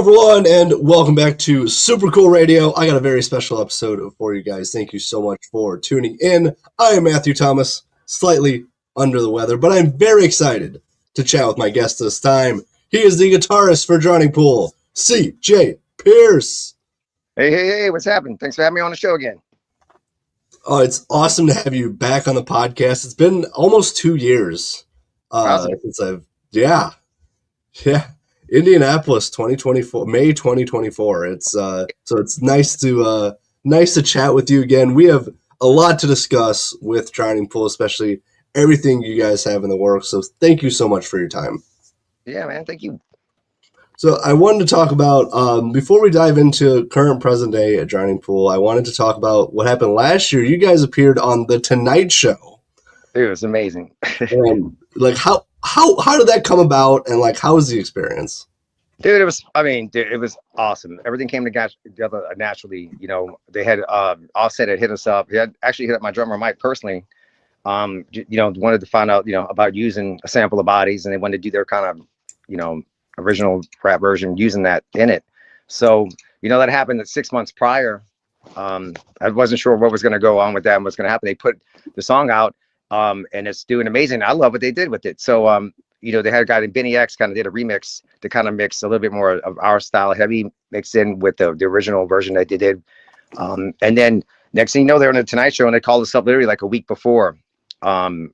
everyone, and welcome back to Super Cool Radio. I got a very special episode for you guys. Thank you so much for tuning in. I am Matthew Thomas, slightly under the weather, but I'm very excited to chat with my guest this time. He is the guitarist for Drowning Pool, C.J. Pierce. Hey, what's happening? Thanks for having me on the show again. Oh, it's awesome to have you back on the podcast. It's been almost 2 years since Yeah. Indianapolis 2024, May 2024. So it's nice to chat with you again. We have a lot to discuss with Drowning Pool, especially everything you guys have in the works. So thank you so much for your time. Yeah, man, thank you. So I wanted to talk about, before we dive into current present day at Drowning Pool, I wanted to talk about what happened last year. You guys appeared on The Tonight Show. It was amazing. And, how did that come about, and how was the experience? Dude, it was awesome. Everything came together naturally. You know, they had Offset had hit us up. He had actually hit up my drummer Mike personally. Wanted to find out, about using a sample of Bodies, and they wanted to do their kind of, original rap version using that in it. So, that happened 6 months prior. I wasn't sure what was going to go on with that and what's going to happen. They put the song out. And it's doing amazing. I love what they did with it. So, they had a guy named Benny X kind of did a remix to kind of mix a little bit more of our style, heavy mixed in with the original version that they did. And then next thing you know, they're on the Tonight Show, and they called us up literally like a week before. And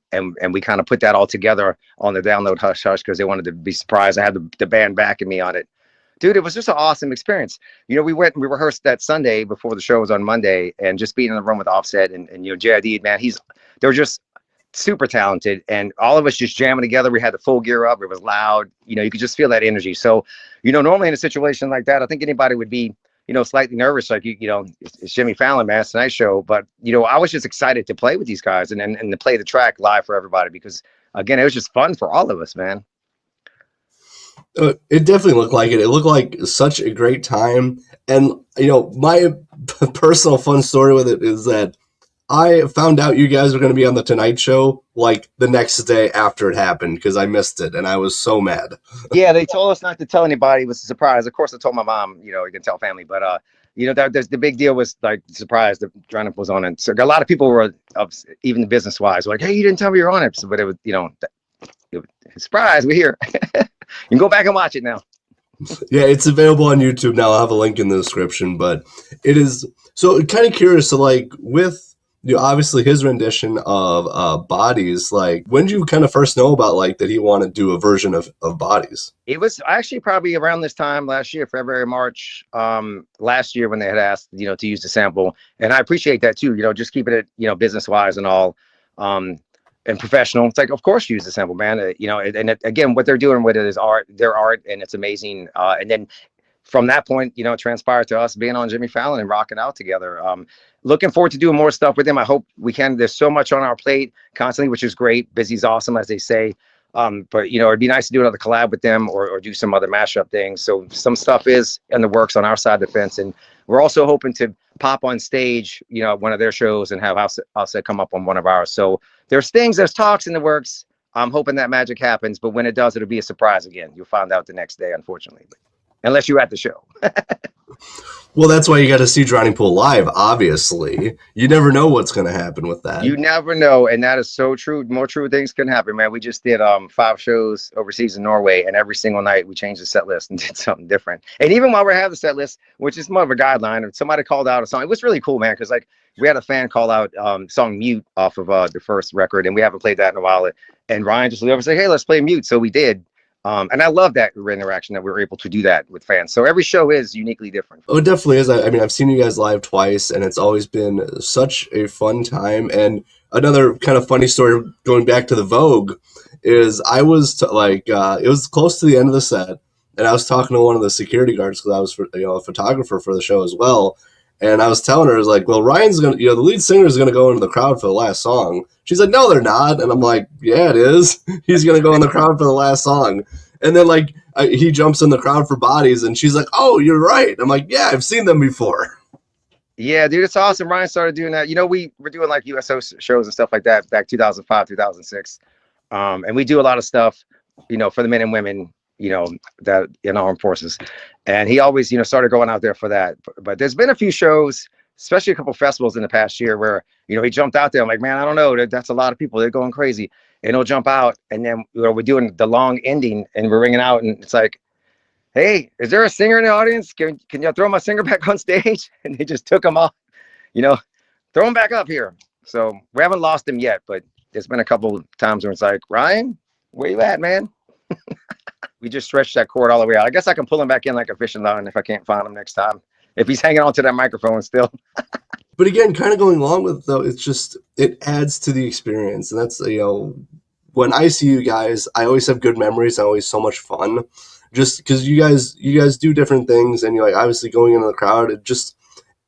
we kind of put that all together on the download hush because they wanted to be surprised. I had the band backing me on it. Dude, it was just an awesome experience. We rehearsed that Sunday before the show was on Monday, and just being in the room with Offset and JID, man, they were just super talented, and all of us just jamming together. We had the full gear up. It was loud. You could just feel that energy. So, normally in a situation like that, I think anybody would be, slightly nervous. Like, it's Jimmy Fallon, man, it's a nice show. But, I was just excited to play with these guys and to play the track live for everybody because, again, it was just fun for all of us, man. It definitely looked like it. It looked like such a great time. And, my personal fun story with it is that I found out you guys were going to be on The Tonight Show the next day after it happened because I missed it and I was so mad. Yeah, they told us not to tell anybody. It was a surprise. Of course, I told my mom, you can tell family, but the big deal was the surprise that Drowning Pool was on it. So a lot of people were, even business wise, like, hey, you didn't tell me you're on it. But it was, surprise, we're here. You can go back and watch it now. Yeah, it's available on YouTube now. I'll have a link in the description, but it is so kind of curious. So with obviously his rendition of Bodies, when did you kind of first know about that he wanted to do a version of Bodies? It was actually probably around this time last year, February, March, last year when they had asked, to use the sample. And I appreciate that too, just keeping it, business wise and all, and professional. It's of course, use the sample, man. Again, what they're doing with it is their art, and it's amazing. And then from that point, it transpired to us being on Jimmy Fallon and rocking out together. Looking forward to doing more stuff with him. I hope we can. There's so much on our plate constantly, which is great. Busy's awesome, as they say. But it'd be nice to do another collab with them or do some other mashup things. So some stuff is in the works on our side of the fence, and we're also hoping to pop on stage, one of their shows and have Offset come up on one of ours. So there's talks in the works. I'm hoping that magic happens, but when it does, it'll be a surprise again. You'll find out the next day, unfortunately, unless you're at the show. Well, that's why you got to see Drowning Pool live, obviously. You never know what's going to happen with that. You never know, and that is so true. More true things can happen, man. We just did 5 shows overseas in Norway, and every single night we changed the set list and did something different. And even while we have the set list, which is more of a guideline, if somebody called out a song, it was really cool, man, because we had a fan call out song Mute off of the first record, and we haven't played that in a while. And Ryan just looked over and said, hey, let's play Mute. So we did. And I love that interaction that we were able to do that with fans. So every show is uniquely different. Oh, it definitely is. I mean, I've seen you guys live twice, and it's always been such a fun time. And another kind of funny story going back to the Vogue is I was it was close to the end of the set, and I was talking to one of the security guards because I was a photographer for the show as well. And I was telling her, I was like, well, Ryan's going to, the lead singer is going to go into the crowd for the last song. She's like, no, they're not. And I'm like, yeah, it is. He's going to go in the crowd for the last song. And then he jumps in the crowd for Bodies, and she's like, oh, you're right. I'm like, yeah, I've seen them before. Yeah, dude, it's awesome. Ryan started doing that. We were doing USO shows and stuff like that back 2005, 2006. And we do a lot of stuff, for the men and women, that in armed forces, and he always started going out there for that. But there's been a few shows, especially a couple festivals in the past year, where he jumped out there. I'm like, man, I don't know, that's a lot of people, they're going crazy, and he'll jump out, and then we're doing the long ending, and we're ringing out, and it's like, hey, is there a singer in the audience? Can you throw my singer back on stage? And they just took him off, throw him back up here. So we haven't lost him yet, but there's been a couple times where it's like, Ryan, where you at, man? We just stretched that cord all the way out. I guess I can pull him back in like a fishing line if I can't find him next time, if he's hanging on to that microphone still. But again, kind of going along with it, though, it adds to the experience. And that's, when I see you guys, I always have good memories. I always so much fun, just because you guys do different things, and you're like, obviously going into the crowd,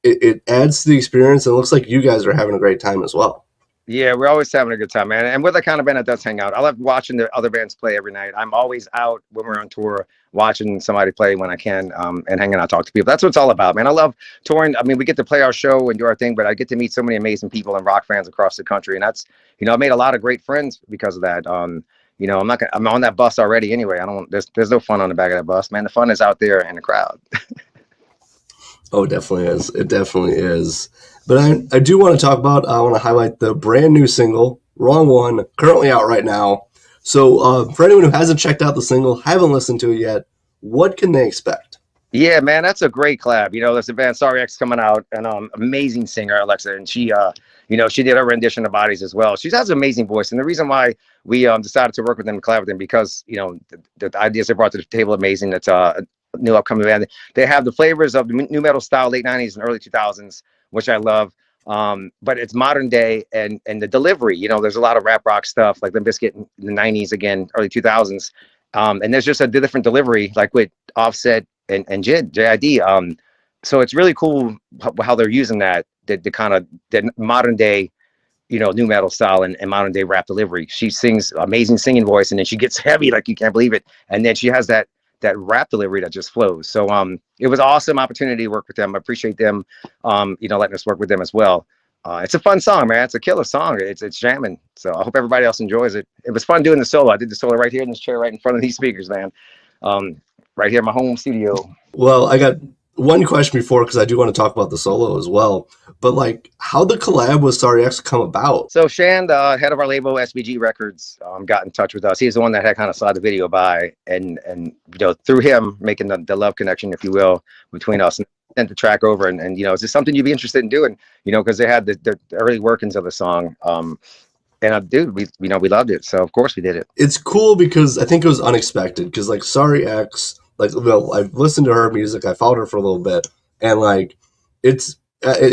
it adds to the experience, and it looks like you guys are having a great time as well. Yeah, we're always having a good time, man. And we're the kind of band that does hang out. I love watching the other bands play every night. I'm always out when we're on tour, watching somebody play when I can, and hanging out, talk to people. That's what it's all about, man. I love touring. I mean, we get to play our show and do our thing, but I get to meet so many amazing people and rock fans across the country. And that's, I made a lot of great friends because of that. I'm on that bus already anyway. There's no fun on the back of that bus, man. The fun is out there in the crowd. Oh, it definitely is. It definitely is. But I do want to talk about, I want to highlight the brand new single, Wrong One, currently out right now. So for anyone who hasn't checked out the single, haven't listened to it yet, what can they expect? Yeah, man, that's a great collab. There's a band, Sorry X, coming out, and amazing singer, Alexa, and she, she did a rendition of Bodies as well. She has an amazing voice, and the reason why we decided to work with them and collab with them, because, the ideas they brought to the table, amazing. That's a new upcoming band. They have the flavors of the new metal style, late 90s and early 2000s, which I love. But it's modern day, and the delivery, there's a lot of rap rock stuff, like Limp Bizkit in the 90s, again, early 2000s. And there's just a different delivery, like with Offset and JID. So it's really cool how they're using the kind of the modern day, new metal style and modern day rap delivery. She sings amazing singing voice, and then she gets heavy, like you can't believe it. And then she has that rap delivery that just flows. So it was an awesome opportunity to work with them. I appreciate them, letting us work with them as well. It's a fun song, man. It's a killer song. It's jamming. So I hope everybody else enjoys it. It was fun doing the solo. I did the solo right here in this chair, right in front of these speakers, man. Right here in my home studio. Well, I got one question before, because I do want to talk about the solo as well. But how the collab with Sorry X come about? So Shan, the head of our label, SBG Records, got in touch with us. He's the one that had kind of saw the video by, and through him making the love connection, if you will, between us, and sent the track over. And is this something you'd be interested in doing? Because they had the early workings of the song. And dude, we loved it. So of course we did it. It's cool because I think it was unexpected. Because Sorry X, I've listened to her music, I followed her for a little bit, and it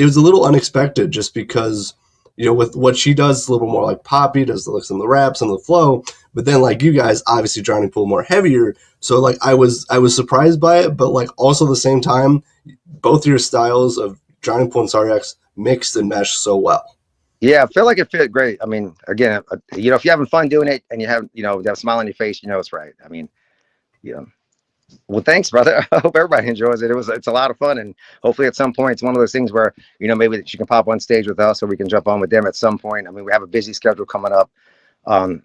was a little unexpected, just because with what she does, it's a little more like poppy, does some of the raps and the flow, but then you guys obviously Drowning Pool more heavier. So I was surprised by it, but also at the same time, both your styles of Drowning Pool and Sorry X mixed and meshed so well. Yeah, I feel like it fit great. I mean, again, if you're having fun doing it and you have that smile on your face, it's right. I mean, well, thanks, brother. I hope everybody enjoys it. It's a lot of fun, and hopefully at some point it's one of those things where maybe she can pop on stage with us, or we can jump on with them at some point. I mean, we have a busy schedule coming up,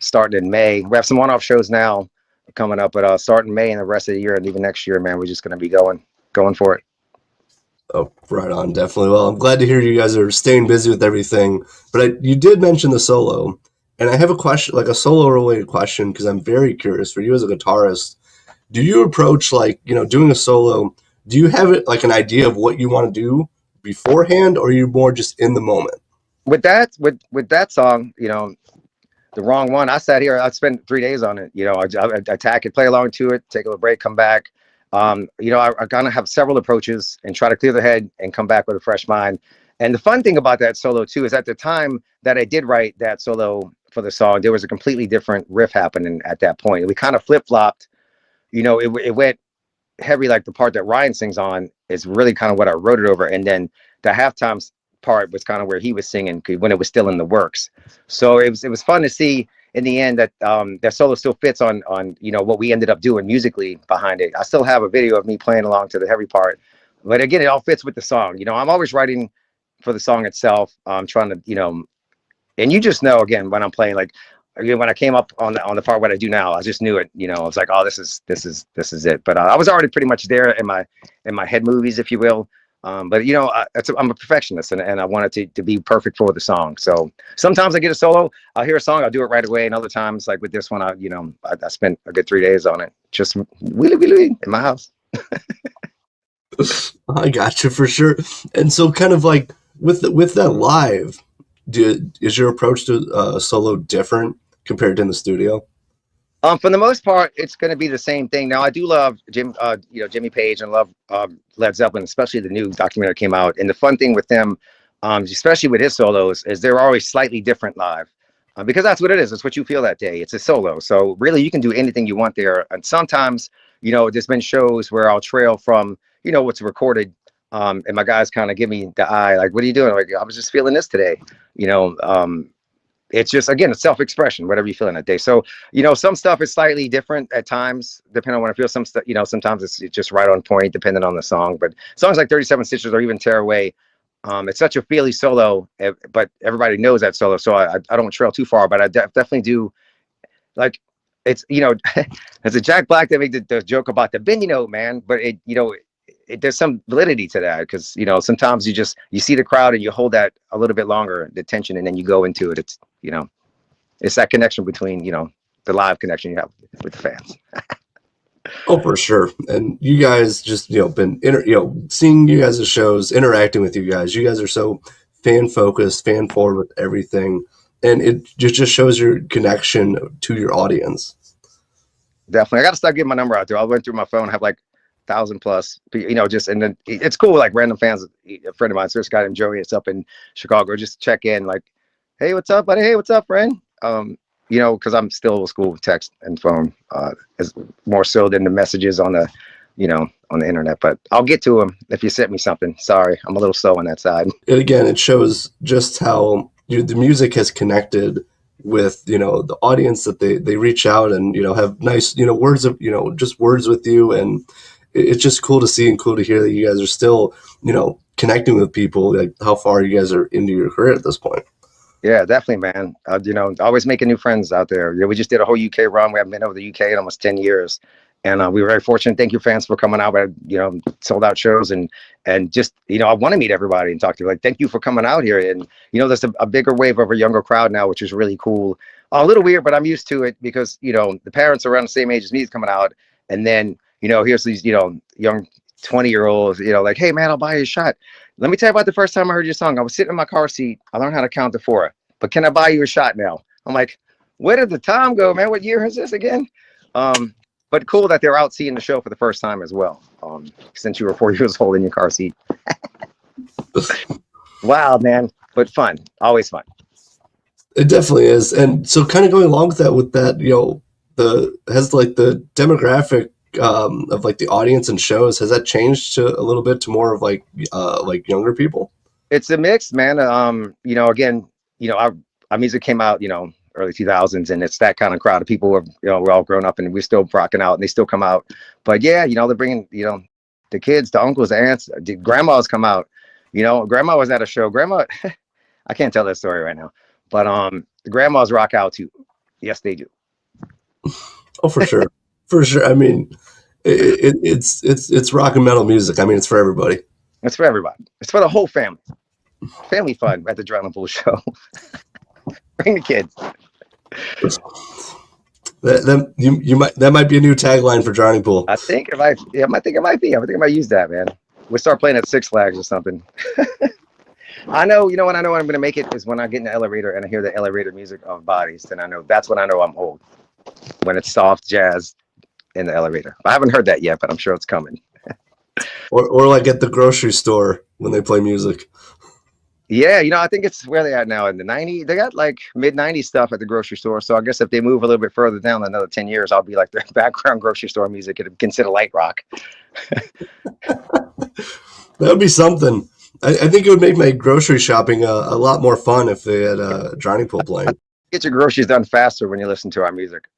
starting in May. We have some one-off shows now coming up, but starting May and the rest of the year and even next year, man, we're just going to be going for it. Oh, right on, definitely. Well, I'm glad to hear you guys are staying busy with everything. But you did mention the solo, and I have a question, a solo-related question, because I'm very curious for you as a guitarist. Do you approach doing a solo? Do you have it an idea of what you want to do beforehand, or are you more just in the moment? With that song, the Wrong One, I sat here. I spent 3 days on it. I attack it, play along to it, take a little break, come back. I kind of have several approaches and try to clear the head and come back with a fresh mind. And the fun thing about that solo too is at the time that I did write that solo for the song, there was a completely different riff happening at that point. We kind of flip-flopped. It went heavy, like the part that Ryan sings on is really kind of what I wrote it over. And then the halftime part was kind of where he was singing when it was still in the works. So it was fun to see in the end that that solo still fits on what we ended up doing musically behind it. I still have a video of me playing along to the heavy part, but again, it all fits with the song. I'm always writing for the song itself. I'm trying to, and you just know, again, when I'm playing, again, when I came up on the part what I do now, I just knew it. You know, I was like, oh, this is it. But I was already pretty much there in my head movies, if you will. But you know, I'm a perfectionist, and I want it to be perfect for the song. So sometimes I get a solo, I'll hear a song, I'll do it right away, and other times, like with this one, I spent a good 3 days on it, just wheelie in my house. I got you for sure. And so, kind of like with that live, is your approach to solo different compared to in the studio? For the most part, it's going to be the same thing. Now, I do love Jimmy Page, and love Led Zeppelin, especially the new documentary came out. And the fun thing with them, especially with his solos, is they're always slightly different live, because that's what it is. It's what you feel that day. It's a solo, so really you can do anything you want there. And sometimes, there's been shows where I'll trail from what's recorded, and my guys kind of give me the eye, like, "What are you doing?" Like, "I was just feeling this today," you know. It's just, again, it's self-expression, whatever you feel in that day. So, some stuff is slightly different at times, depending on what I feel. Some stuff, sometimes it's just right on point, depending on the song. But songs like 37 Stitches or even Tear Away, it's such a feely solo, but everybody knows that solo. So I don't trail too far, but I definitely do. Like, it's, as a Jack Black, they make the joke about the bending note, man. But there's some validity to that, because sometimes you see the crowd and you hold that a little bit longer, the tension, and then you go into it. It's that connection between the live connection you have with the fans. Oh, for sure. And you guys just been seeing you guys' shows, interacting with you guys. You guys are so fan focused, fan forward with everything, and it just shows your connection to your audience. Definitely, I got to start getting my number out there. I went through my phone, have like 1,000 plus, and then it's cool, like random fans. A friend of mine, this guy named Joey, it's up in Chicago, just check in, like, "Hey, what's up, buddy? Hey, what's up, friend?" Because I'm still old school with text and phone, is more so than the messages on the on the internet. But I'll get to them if you sent me something. Sorry, I'm a little slow on that side. And again, it shows just how the music has connected with the audience, that they reach out and have nice words of just words with you, and it's just cool to see and cool to hear that you guys are still connecting with people, like how far you guys are into your career at this point. Yeah, definitely, man. Always making new friends out there. Yeah, we just did a whole UK run. We haven't been over the UK in almost 10 years. And we were very fortunate. Thank you, fans, for coming out. We had, sold out shows, and just, I want to meet everybody and talk to you. Like, thank you for coming out here. And, there's a bigger wave of a younger crowd now, which is really cool. A little weird, but I'm used to it, because, the parents are around the same age as me is coming out. And then, here's these, young 20-year-olds, like, "Hey, man, I'll buy you a shot. Let me tell you about the first time I heard your song. I was sitting in my car seat. I learned how to count to 4. But can I buy you a shot now?" I'm like, where did the time go, man? What year is this again? But cool that they're out seeing the show for the first time as well, since you were 4 years old in your car seat. Wild, man, but fun. Always fun. It definitely is. And so, kind of going along with that, the demographic of like the audience and shows, has that changed to a little bit to more of like younger people? It's a mix, man. Again, our music came out, early 2000s, and it's that kind of crowd of people who are, we're all grown up and we're still rocking out, and they still come out. But yeah, they're bringing, the kids, the uncles, the aunts, the grandmas come out. Grandma was at a show. Grandma, I can't tell that story right now, but the grandmas rock out too. Yes, they do. Oh, for sure. For sure. I mean, it's rock and metal music. I mean, it's for everybody. It's for everybody. It's for the whole family. Family fun at the Adrenaline Pool show. Bring the kids. That might be a new tagline for Drowning Pool. I think it might. Yeah, I think it might be. I think I might use that, man. We'll start playing at Six Flags or something. I know. When I know I'm going to make it is when I get in the elevator and I hear the elevator music of Bodies. Then I know that's when I know I'm old. When it's soft jazz in the elevator. I haven't heard that yet, but I'm sure it's coming. or like at the grocery store when they play music. Yeah, I think it's where they at now in the 90s. They got like mid-90s stuff at the grocery store. So I guess if they move a little bit further down, another 10 years, I'll be like their background grocery store music. It'd consider light rock. That would be something. I think it would make my grocery shopping a lot more fun if they had a Drowning Pool playing. Get your groceries done faster when you listen to our music,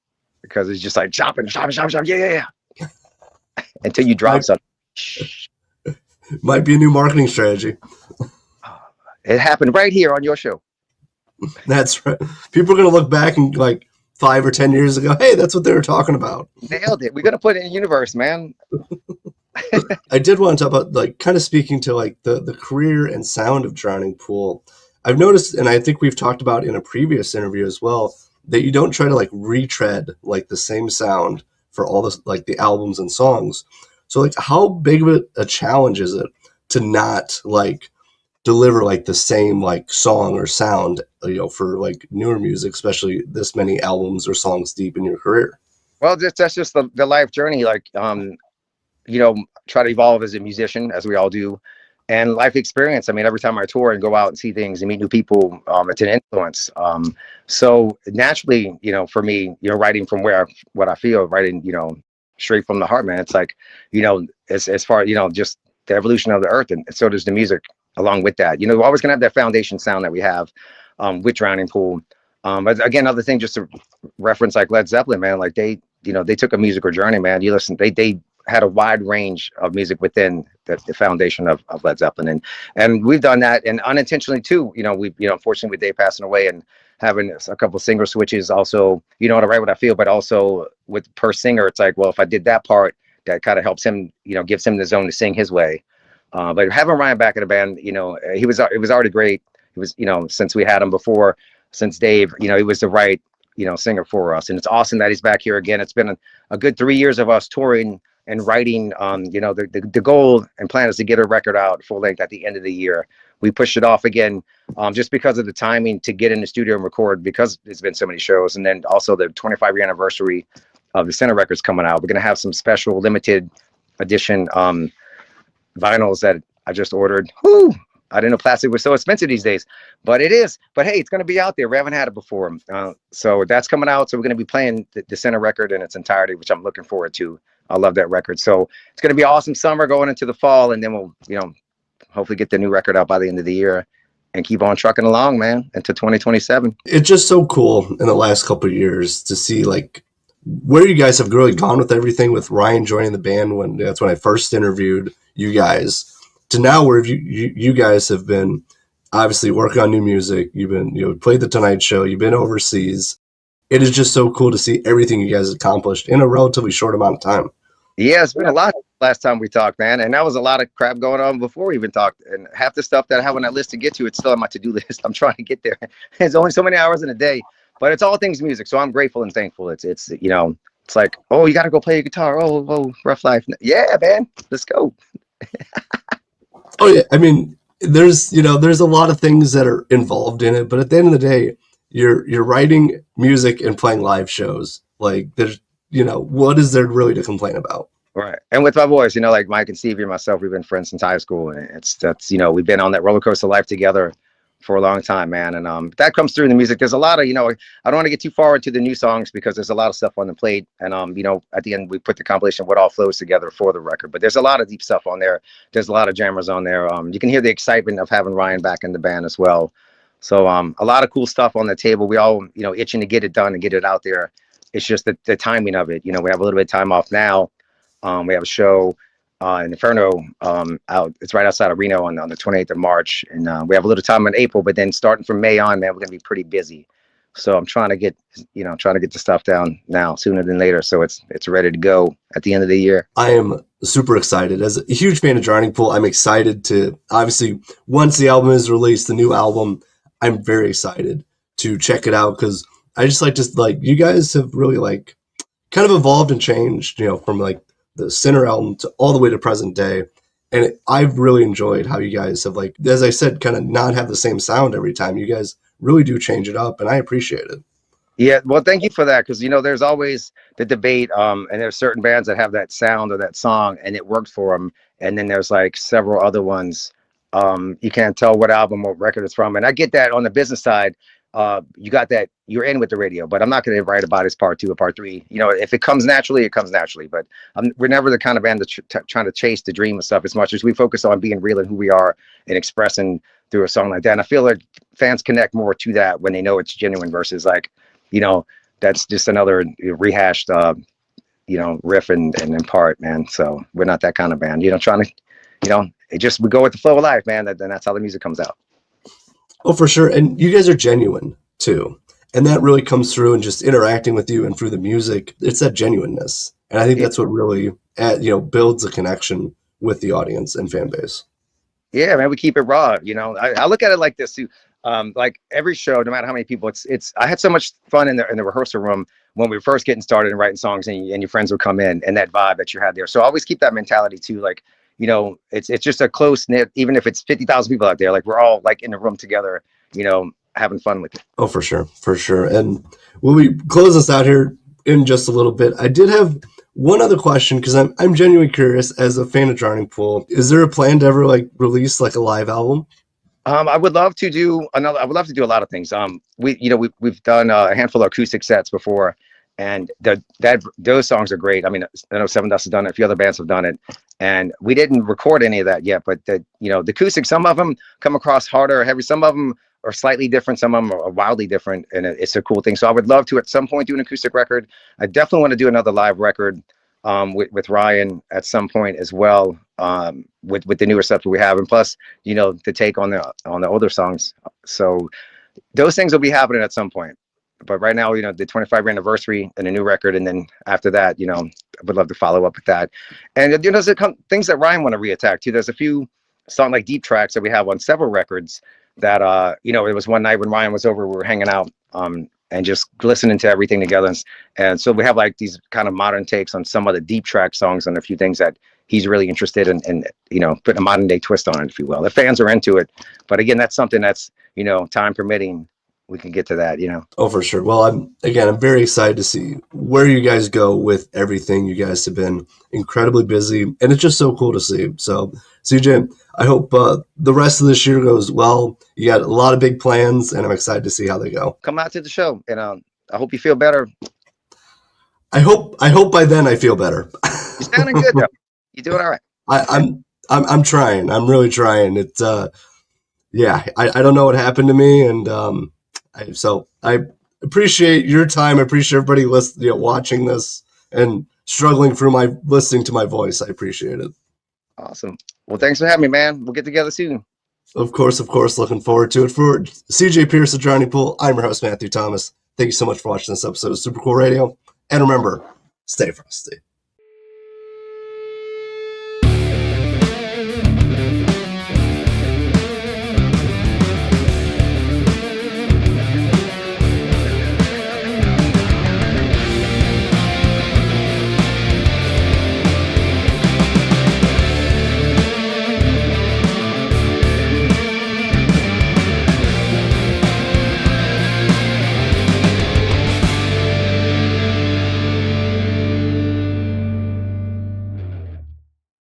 because it's just like shopping. Yeah. Until you drop something. Might be a new marketing strategy. It happened right here on your show. That's right. People are gonna look back and like 5 or 10 years ago, hey, that's what they were talking about. Nailed it. We're gonna put it in the universe, man. I did want to talk about like kind of speaking to like the career and sound of Drowning Pool. I've noticed, and I think we've talked about in a previous interview as well, that you don't try to like retread like the same sound for all the like the albums and songs. So like how big of a challenge is it to not like deliver like the same like song or sound, for like newer music, especially this many albums or songs deep in your career? Well, that's just the life journey. Like, try to evolve as a musician, as we all do, and life experience. I mean, every time I tour and go out and see things and meet new people, it's an influence. So naturally, for me, writing from what I feel, writing, straight from the heart, man. It's like, as far, just the evolution of the earth, and so does the music along with that. We're always gonna have that foundation sound that we have with Drowning Pool. But again, other thing, just to reference like Led Zeppelin, man, like they took a musical journey, man. You listen, they had a wide range of music within the foundation of Led Zeppelin, and we've done that, and unintentionally too. Unfortunately with Dave passing away and having a couple singer switches, also, to write what I feel, but also with per singer, it's like, well, if I did that part, that kind of helps him, gives him the zone to sing his way. But having Ryan back in the band, it was already great. It was, since we had him before, since Dave, he was the right, singer for us. And it's awesome that he's back here again. It's been a good 3 years of us touring and writing. The goal and plan is to get a record out full length at the end of the year. We pushed it off again, just because of the timing to get in the studio and record, because there's been so many shows. And then also the 25-year anniversary of the Center Records coming out. We're going to have some special limited edition vinyls that I just ordered. Whew! I didn't know plastic was so expensive these days, but it is. But hey, it's going to be out there. We haven't had it before. So that's coming out. So we're going to be playing the Center record in its entirety, which I'm looking forward to. I love that record. So it's going to be an awesome summer going into the fall. And then we'll, hopefully get the new record out by the end of the year and keep on trucking along, man, into 2027. It's just so cool in the last couple of years to see like where you guys have really gone with everything, with Ryan joining the band that's when I first interviewed you guys, to now where you guys have been obviously working on new music. You've been, played the Tonight Show, you've been overseas. It is just so cool to see everything you guys accomplished in a relatively short amount of time. Yeah, it's been a lot last time we talked, man. And that was a lot of crap going on before we even talked. And half the stuff that I have on that list to get to, it's still on my to-do list. I'm trying to get there. There's only so many hours in a day, but it's all things music. So I'm grateful and thankful. It's it's like, oh, you got to go play your guitar. Oh, rough life. Yeah, man, let's go. Oh yeah, I mean, there's a lot of things that are involved in it, but at the end of the day, you're writing music and playing live shows. Like there's what is there really to complain about? Right. And with my boys, like Mike and Stevie and myself, we've been friends since high school, and that's we've been on that roller coaster life together for a long time, man. And that comes through in the music. There's a lot of, I don't want to get too far into the new songs because there's a lot of stuff on the plate. And at the end we put the compilation of what all flows together for the record. But there's a lot of deep stuff on there. There's a lot of jammers on there. You can hear the excitement of having Ryan back in the band as well. So a lot of cool stuff on the table. We all, itching to get it done and get it out there. It's just the timing of it. We have a little bit of time off now. We have a show in Inferno out. It's right outside of Reno on the 28th of March, and we have a little time in April. But then starting from May on, man, we're gonna be pretty busy. So I'm trying to get the stuff down now sooner than later, so it's ready to go at the end of the year. I am super excited. As a huge fan of Drowning Pool, I'm excited to obviously once the album is released, the new album, I'm very excited to check it out because I just like you guys have really like kind of evolved and changed, from like the Sinner album to all the way to present day. And I've really enjoyed how you guys have, like, as I said, kind of not have the same sound every time. You guys really do change it up, and I appreciate it. Yeah, well, thank you for that, because there's always the debate, and there's certain bands that have that sound or that song, and it worked for them, and then there's like several other ones. You can't tell what album or record it's from, and I get that on the business side. You got that you're in with the radio, but I'm not going to write about it as part 2 or part 3. If it comes naturally, it comes naturally. But we're never the kind of band that's trying to chase the dream and stuff as much as we focus on being real and who we are and expressing through a song like that. And I feel like fans connect more to that when they know it's genuine versus like, that's just another rehashed, riff and part, man. So we're not that kind of band, trying to, it just, we go with the flow of life, man. Then that's how the music comes out. Oh, for sure. And you guys are genuine too. And that really comes through in just interacting with you and through the music. It's that genuineness. And I think Yeah, that's what really, builds a connection with the audience and fan base. yeah, man, we keep it raw. I look at it like this too. Like every show, no matter how many people, it's. I had so much fun in the rehearsal room when we were first getting started and writing songs, and your friends would come in, and that vibe that you had there. So I always keep that mentality too. Like, it's just a close knit. Even if it's 50,000 people out there, like we're all like in the room together. Having fun with it. Oh, for sure. For sure. And when we close this out here in just a little bit, I did have one other question because I'm genuinely curious as a fan of Drowning Pool. Is there a plan to ever like release like a live album? I would love to do another. I would love to do a lot of things. We've done a handful of acoustic sets before, and those songs are great. I mean, I know Seven Dust has done it. A few other bands have done it, and we didn't record any of that yet. But the acoustic, some of them come across harder or heavy. Some of them are slightly different. Some of them are wildly different, and it's a cool thing. So I would love to at some point do an acoustic record. I definitely want to do another live record. With Ryan at some point as well, with the newer stuff that we have, and plus, the take on the older songs. So those things will be happening at some point. But right now, the 25 anniversary and a new record, and then after that, I would love to follow up with that. And there's things that Ryan want to reattack too. There's a few song like deep tracks that we have on several records that it was one night when Ryan was over, we were hanging out. And just listening to everything together. And so we have like these kind of modern takes on some of the deep track songs and a few things that he's really interested in, putting a modern day twist on it, if you will. The fans are into it. But again, that's something that's, time permitting, we can get to that. Oh, for sure. Well, I'm very excited to see where you guys go with everything. You guys have been incredibly busy, and it's just so cool to see. So, CJ, I hope the rest of this year goes well. You got a lot of big plans, and I'm excited to see how they go. Come out to the show, and I hope you feel better. I hope by then I feel better. You're sounding good, though. You're doing all right. I'm trying. I'm really trying. It's yeah. I don't know what happened to me, and so I appreciate your time. I appreciate everybody watching this and struggling through listening to my voice. I appreciate it. Awesome. Well, thanks for having me, man. We'll get together soon. Of course. Looking forward to it. For CJ Pierce of Drowning Pool, I'm your host, Matthew Thomas. Thank you so much for watching this episode of Super Cool Radio. And remember, stay frosty.